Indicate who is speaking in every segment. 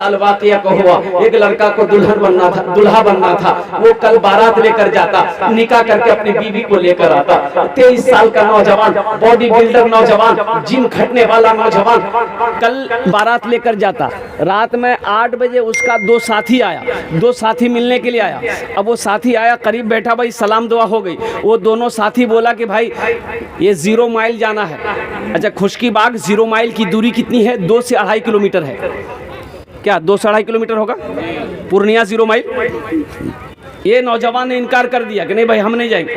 Speaker 1: वाकया को हुआ, एक लड़का को दूल्हा बनना था। वो कल बारात लेकर जाता, निकाह करके अपनी बीवी को लेकर आता। 23 साल का नौजवान, बॉडी बिल्डर नौजवान, जिम खटने वाला नौजवान, कल बारात लेकर जाता। रात में 8 बजे उसका 2 साथी आया, 2 साथी मिलने के लिए आया। अब वो साथी आया, करीब बैठा, भाई सलाम दुआ हो गई। वो दोनों साथी बोला कि भाई ये 0 माइल जाना है। अच्छा, खुशकीबाग 0 माइल की दूरी कितनी है? 2 से 2.5 किलोमीटर है। क्या 2 से 2.5 किलोमीटर होगा? पूर्णिया 0 माइल। ये नौजवान ने इनकार कर दिया कि नहीं भाई हम नहीं जाएंगे।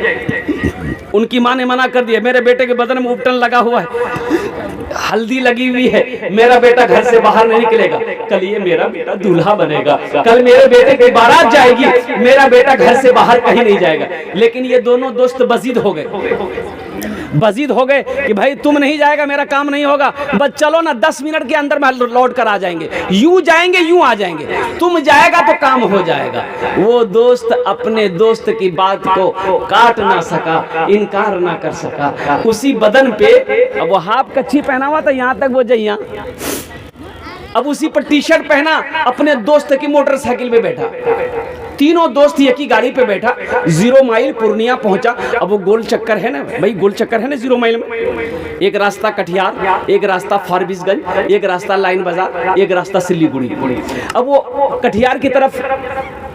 Speaker 1: उनकी माँ ने मना कर दिया, मेरे बेटे के बदन में उपटन लगा हुआ है, हल्दी लगी हुई है, मेरा बेटा घर से बाहर नहीं निकलेगा। कल ये मेरा बेटा दूल्हा बनेगा, कल मेरे बेटे की बारात जाएगी, मेरा बेटा घर से बाहर कहीं नहीं जाएगा। लेकिन ये दोनों दोस्त बजीद हो गए कि भाई तुम नहीं जाएगा, मेरा काम नहीं होगा, बस चलो ना 10 मिनट के अंदर में लौट कर आ जाएंगे, यूं जाएंगे यूं आ जाएंगे, तुम जाएगा तो काम हो जाएगा। वो दोस्त अपने दोस्त की बात को काट ना सका, इनकार ना कर सका। उसी बदन पे अब वो हाफ कच्छी पहना हुआ था, यहाँ तक वो जइया, अब उसी पर टी-शर्ट पहना, अपने दोस्त की मोटरसाइकिल पे बैठा। तीनों दोस्त एक ही गाड़ी पे बैठा, 0 माइल पूर्णिया पहुंचा। अब वो गोल चक्कर है ना भाई, गोल चक्कर है ना 0 माइल में। एक रास्ता कटिहार, एक रास्ता फारबिसगंज, एक रास्ता लाइन बाजार, एक रास्ता सिल्लीगुड़ी। अब वो कटिहार की तरफ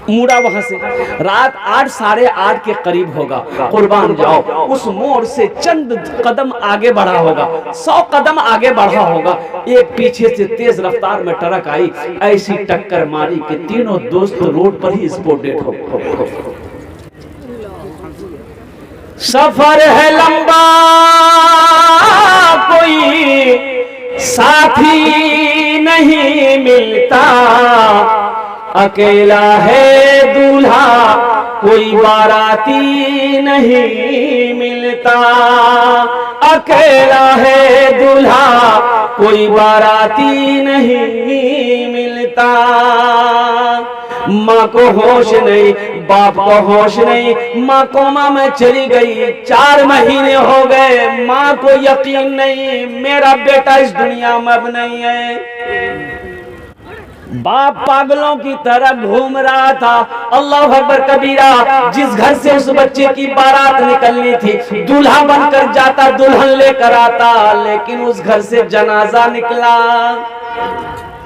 Speaker 1: मुड़ा, वहां से रात 8 साढ़े 8 के करीब होगा। कुर्बान जाओ, उस मोड़ से चंद कदम आगे बढ़ा होगा, 100 कदम आगे बढ़ा होगा, एक पीछे से तेज रफ्तार में ट्रक आई, ऐसी टक्कर मारी कि तीनों दोस्त रोड पर ही स्पॉट डेड हो। सफर है लंबा, कोई साथी नहीं मिलता, अकेला है दूल्हा, कोई बाराती नहीं मिलता। अकेला है दूल्हा, कोई बाराती नहीं मिलता। माँ को होश नहीं, बाप को होश नहीं, माँ कोमा में चली गई, 4 महीने हो गए, माँ को यकीन नहीं मेरा बेटा इस दुनिया में अब नहीं है। बाप पागलों की तरह घूम रहा था। अल्लाह अकबर कबीरा, जिस घर से उस बच्चे की बारात निकलनी थी, दूल्हा बनकर जाता, दुल्हन लेकर आता, लेकिन उस घर से जनाजा निकला।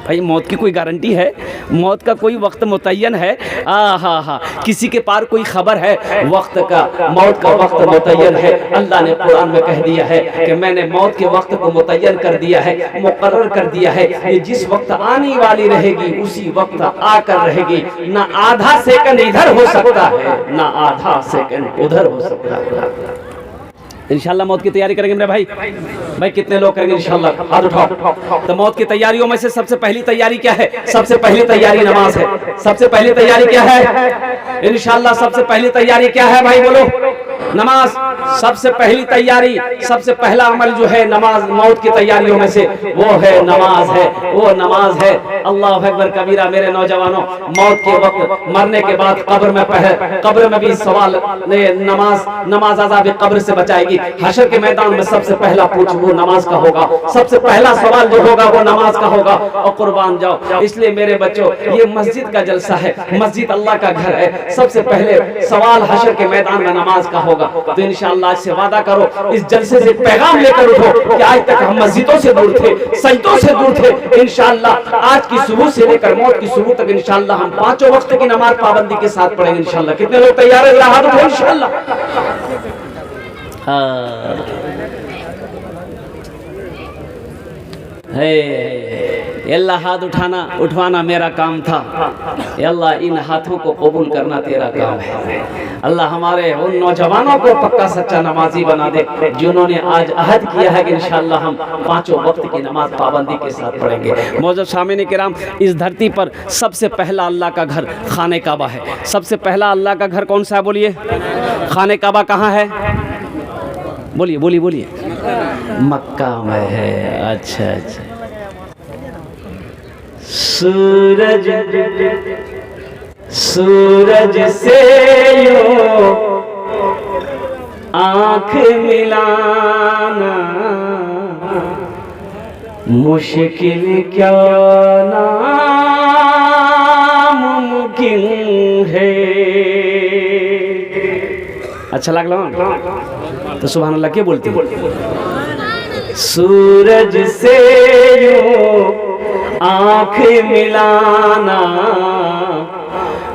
Speaker 1: भाई मौत की कोई गारंटी है? मौत का कोई वक्त मुतय्यन है? हा, किसी के पार कोई खबर है? वक्त का, मौत का वक्त मुतय्यन है। अल्लाह ने कुरान में कह दिया है कि मैंने मौत के वक्त को मुतय्यन कर दिया है, मुकर्रर कर दिया है। ये जिस वक्त आने वाली रहेगी उसी वक्त आकर रहेगी। ना आधा सेकंड इधर हो सकता है, ना आधा सेकंड उधर हो सकता है। इंशाल्लाह मौत की तैयारी करेंगे मेरे भाई। भाई कितने लोग करेंगे इंशाल्लाह? हाथ उठाओ। तो मौत की तैयारियों में से सबसे पहली तैयारी क्या है? सबसे पहली तैयारी नमाज है। सबसे पहली तैयारी क्या है? इंशाल्लाह सबसे पहली तैयारी क्या है भाई? बोलो। नमाज। सबसे पहली तैयारी, सबसे पहला अमल जो है नमाज, मौत की तैयारियों में से वो है नमाज है, वो नमाज है। अल्लाह अकबर कबीरा। मेरे नौजवानों, मौत के वक्त, मरने के बाद कब्र में भी सवाल, नमाज अज़ाब कब्र से बचाएगी। हशर के मैदान में सबसे पहला पूछ वो नमाज का होगा, सबसे पहला सवाल जो होगा वो नमाज का होगा। और कुर्बान जाओ, इसलिए मेरे बच्चों, ये मस्जिद का जलसा है, मस्जिद अल्लाह का घर है। सबसे पहले सवाल हशर के मैदान में नमाज का होगा। तो इंशाअल्लाह आज से वादा करो, इस जलसे से पैगाम लेकर उठो कि आज तक हम मस्जिदों से दूर थे, सजदों से दूर थे। इंशाअल्लाह आज की सुबह से लेकर मौत की सुबह तक इंशाअल्लाह हम 5 वक्त की नमाज पाबंदी के साथ पढ़ेंगे इंशाअल्लाह। कितने लोग तैयार है? हाथ उठाओ इंशाअल्लाह। अल्लाह हाथ उठवाना मेरा काम था। अल्लाह इन हाथों को कबूल करना तेरा काम है। अल्लाह हमारे उन नौजवानों को पक्का सच्चा नमाजी बना दे जिन्होंने आज अहद किया है कि इंशाअल्लाह हम 5 वक्त की नमाज पाबंदी के साथ पढ़ेंगे। मौजूद सामने किराम, इस धरती पर सबसे पहला अल्लाह का घर खाने काबा है। सबसे पहला अल्लाह का घर कौन सा है? बोलिए। खाने काबा कहाँ है? बोलिए। मक्का में है। अच्छा। सूरज से यूं आँख मिलाना मुश्किल क्या ना अच्छा लगला तो सुभान अल्लाह के बोलते हैं। सूरज से यूं आंख मिलाना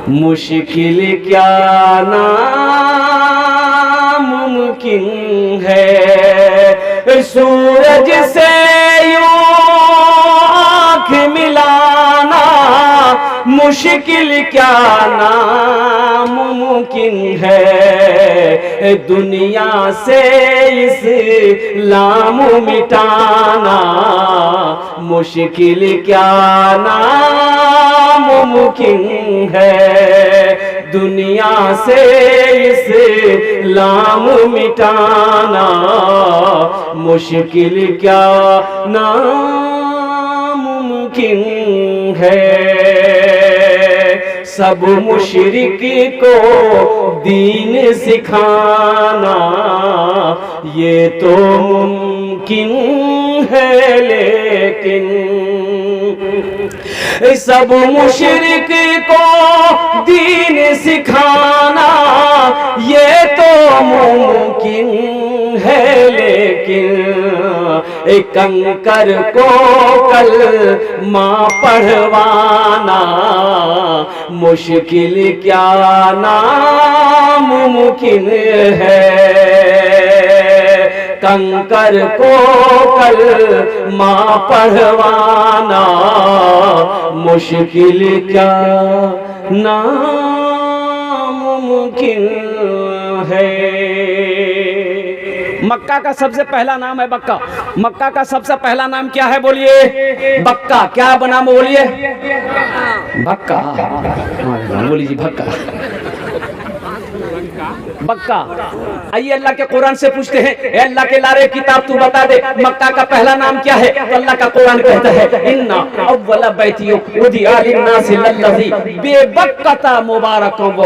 Speaker 1: मुश्किल क्या नामुमकिन है। सूरज से यूं आंख मिलाना मुश्किल क्या नामुमकिन है। दुनिया से इस्लाम मिटाना मुश्किल क्या नामुमकिन है। दुनिया से इस्लाम मिटाना मुश्किल क्या नामुमकिन है। सब मुशरिक को दीन सिखाना ये तो मुमकिन है, लेकिन सब मुशरिक को दीन सिखाना ये तो मुमकिन है, लेकिन कंकर को कल माँ पढ़वाना मुश्किल क्या नामुमकिन है। कंकर को कल माँ पढ़वाना मुश्किल क्या नामुमकिन है। मक्का का सबसे पहला नाम है बक्का। मक्का का सबसे पहला नाम क्या है बोलिए? बक्का। क्या बना बोलिए? बक्का। बोलिए जी बक्का। बक्का। आइए अल्लाह के कुरान से पूछते हैं, अल्लाह के लारे किताब तू बता दे मक्का का पहला नाम क्या है? तो अल्लाह का कुरान कहता है इन्ना अव्वला बैतियो उदिया लिन्नास लल्लज़ी बेबक्कता मुबारकन